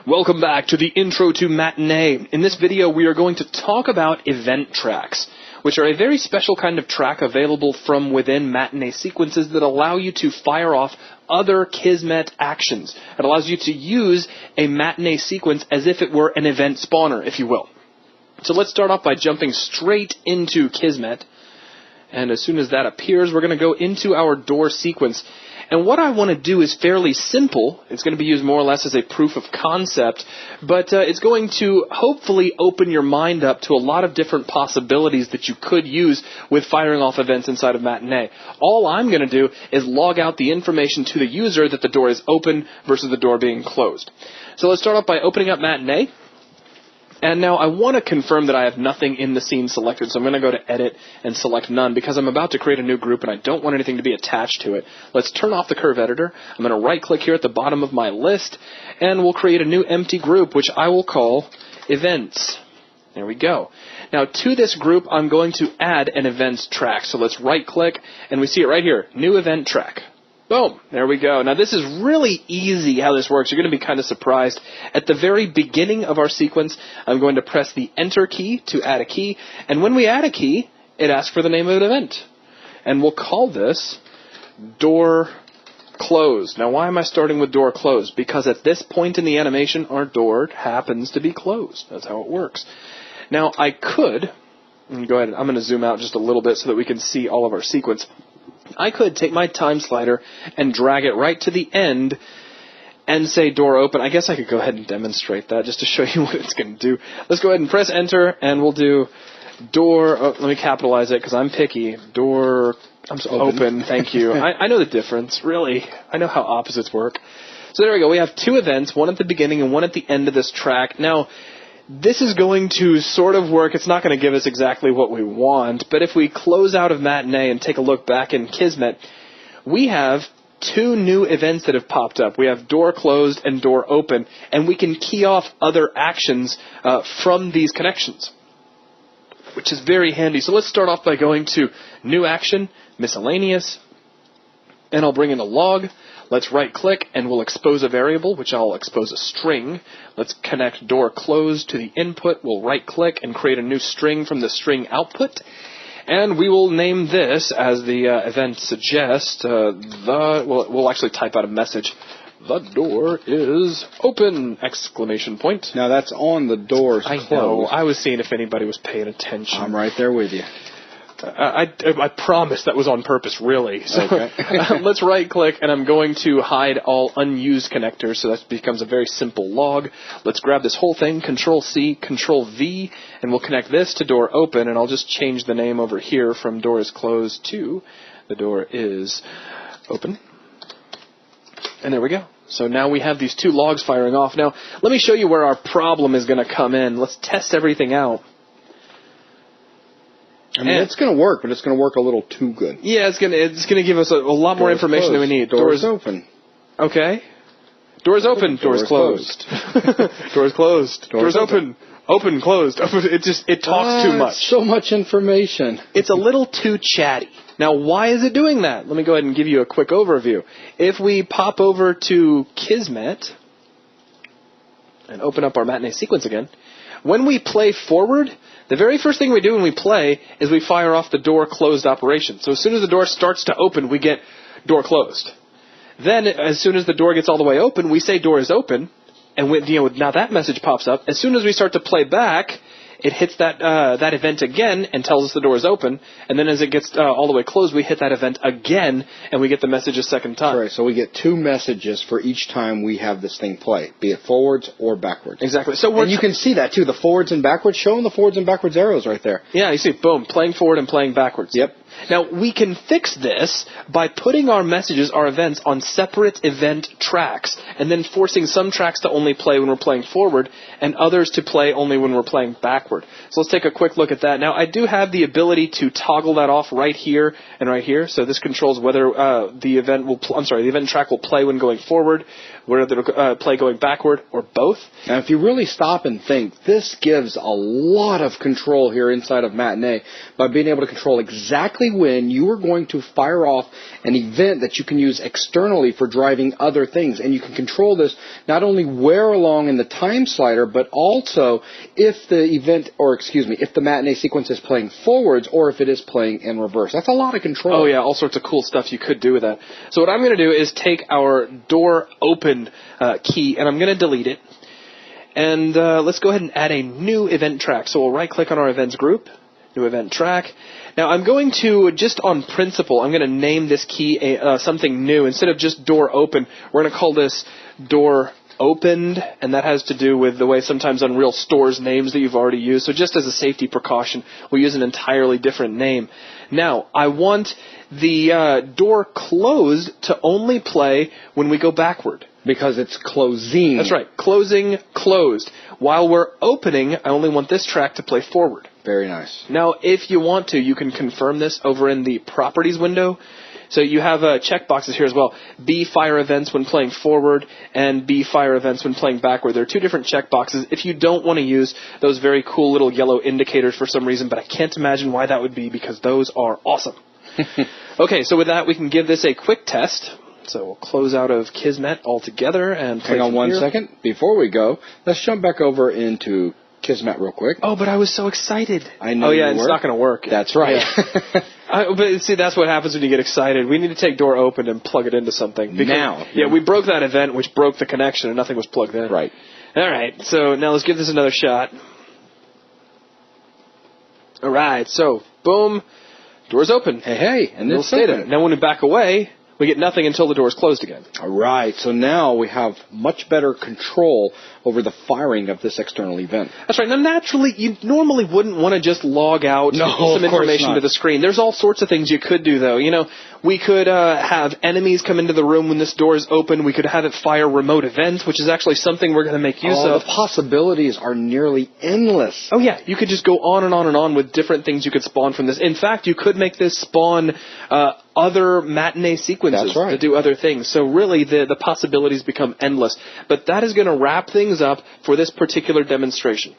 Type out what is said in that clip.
Welcome back to the intro to Matinee. In this video, we are going to talk about event tracks, which are a very special kind of track available from within Matinee sequences that allow you to fire off other Kismet actions. It allows you to use a Matinee sequence as if it were an event spawner, if you will. So let's start off by jumping straight into Kismet. And as soon as that appears, we're going to go into our door sequence. And what I want to do is fairly simple. It's going to be used more or less as a proof of concept, but it's going to hopefully open your mind up to a lot of different possibilities that you could use with firing off events inside of Matinee. All I'm going to do is log out the information to the user that the door is open versus the door being closed. So let's start off by opening up Matinee. And now I want to confirm that I have nothing in the scene selected, so I'm going to go to Edit and select None because I'm about to create a new group and I don't want anything to be attached to it. Let's turn off the Curve Editor. I'm going to right-click here at the bottom of my list, and we'll create a new empty group, which I will call Events. There we go. Now, to this group, I'm going to add an Events track. So let's right-click, and we see it right here, New Event Track. Boom, there we go. Now this is really easy how this works. You're going to be kind of surprised. At the very beginning of our sequence, I'm going to press the Enter key to add a key. And when we add a key, it asks for the name of an event. And we'll call this Door Closed. Now why am I starting with Door Closed? Because at this point in the animation, our door happens to be closed. That's how it works. Now I could, go ahead, I'm going to zoom out just a little bit so that we can see all of our sequence. I could take my time slider and drag it right to the end and say door open. I guess I could go ahead and demonstrate that just to show you what it's going to do. Let's go ahead and press enter, and we'll do door, let me capitalize it because I'm picky, door open. Thank you. I know the difference, really. I know how opposites work. So there we go. We have two events, one at the beginning and one at the end of this track. Now, this is going to sort of work. It's not going to give us exactly what we want, but if we close out of Matinee and take a look back in Kismet, we have two new events that have popped up. We have door closed and door open, and we can key off other actions from these connections, which is very handy. So let's start off by going to New Action, Miscellaneous, and I'll bring in a log. Let's right-click, and we'll expose a variable, which I'll expose a string. Let's connect door closed to the input. We'll right-click and create a new string from the string output. And we will name this, as the event suggests, we'll actually type out a message. The door is open! Exclamation point. Now that's on the door's closed. I know. I was seeing if anybody was paying attention. I'm right there with you. I promise that was on purpose, really. So okay. Let's right-click, and I'm going to hide all unused connectors, so that becomes a very simple log. Let's grab this whole thing, Control-C, Control-V, and we'll connect this to door open, and I'll just change the name over here from door is closed to the door is open. And there we go. So now we have these two logs firing off. Now, let me show you where our problem is going to come in. Let's test everything out. I mean, it's going to work, but it's going to work a little too good. Yeah, it's going to give us a lot more information than we need. Doors open. Okay. Doors open. Doors closed. Doors closed. Doors open. Open, closed. It talks too much. So much information. It's a little too chatty. Now, why is it doing that? Let me go ahead and give you a quick overview. If we pop over to Kismet and open up our Matinee sequence again, when we play forward, the very first thing we do when we play is we fire off the door closed operation. So as soon as the door starts to open, we get door closed. Then as soon as the door gets all the way open, we say door is open, and now that message pops up. As soon as we start to play back, it hits that event again and tells us the door is open, and then as it gets all the way closed, we hit that event again, and we get the message a second time. Right, so we get two messages for each time we have this thing play, be it forwards or backwards. Exactly. And you can see that, too, the forwards and backwards, showing the forwards and backwards arrows right there. Yeah, you see, boom, playing forward and playing backwards. Yep. Now, we can fix this by putting our messages, our events, on separate event tracks, and then forcing some tracks to only play when we're playing forward, and others to play only when we're playing backward. So let's take a quick look at that. Now, I do have the ability to toggle that off right here and right here. So this controls whether the event track will play when going forward, whether it'll play going backward, or both. Now, if you really stop and think, this gives a lot of control here inside of Matinee by being able to control exactly when you are going to fire off an event that you can use externally for driving other things. things. And you can control this not only where along in the time slider, but also if the if the matinee sequence is playing forwards or if it is playing in reverse. That's a lot of control. Oh, yeah, all sorts of cool stuff you could do with that. So what I'm going to do is take our door open key, and I'm going to delete it. And let's go ahead and add a new event track. So we'll right-click on our events group, new event track. Now I'm going to, just on principle, I'm going to name this key something new. Instead of just door open, we're going to call this door opened, and that has to do with the way sometimes Unreal stores names that you've already used. So just as a safety precaution, we'll use an entirely different name. Now, I want the door closed to only play when we go backward. Because it's closing. That's right. Closing, closed. While we're opening, I only want this track to play forward. Very nice. Now, if you want to, you can confirm this over in the Properties window. So you have checkboxes here as well. B, fire events when playing forward, and B, fire events when playing backward. There are two different checkboxes. If you don't want to use those very cool little yellow indicators for some reason, but I can't imagine why that would be, because those are awesome. Okay, so with that, we can give this a quick test. So we'll close out of Kismet altogether and play. Hang on one second. Before we go, let's jump back over into Kismet real quick. Oh, but I was so excited. I know. Oh, yeah, it's not going to work. That's right. Yeah. But see, that's what happens when you get excited. We need to take door open and plug it into something. Now. Yeah, we broke that event, which broke the connection, and nothing was plugged in. Right. All right, so now let's give this another shot. All right, so, boom, door's open. Hey, and we'll stay there. Now when we back away, we get nothing until the door is closed again. All right, so now we have much better control over the firing of this external event. That's right. Now, naturally, you normally wouldn't want to just log out some information to the screen. There's all sorts of things you could do, though. You know, we could have enemies come into the room when this door is open. We could have it fire remote events, which is actually something we're going to make use of. The possibilities are nearly endless. Oh, yeah. You could just go on and on and on with different things you could spawn from this. In fact, you could make this spawn other matinee sequences to do other things. So really, the possibilities become endless. But that is going to wrap things up for this particular demonstration.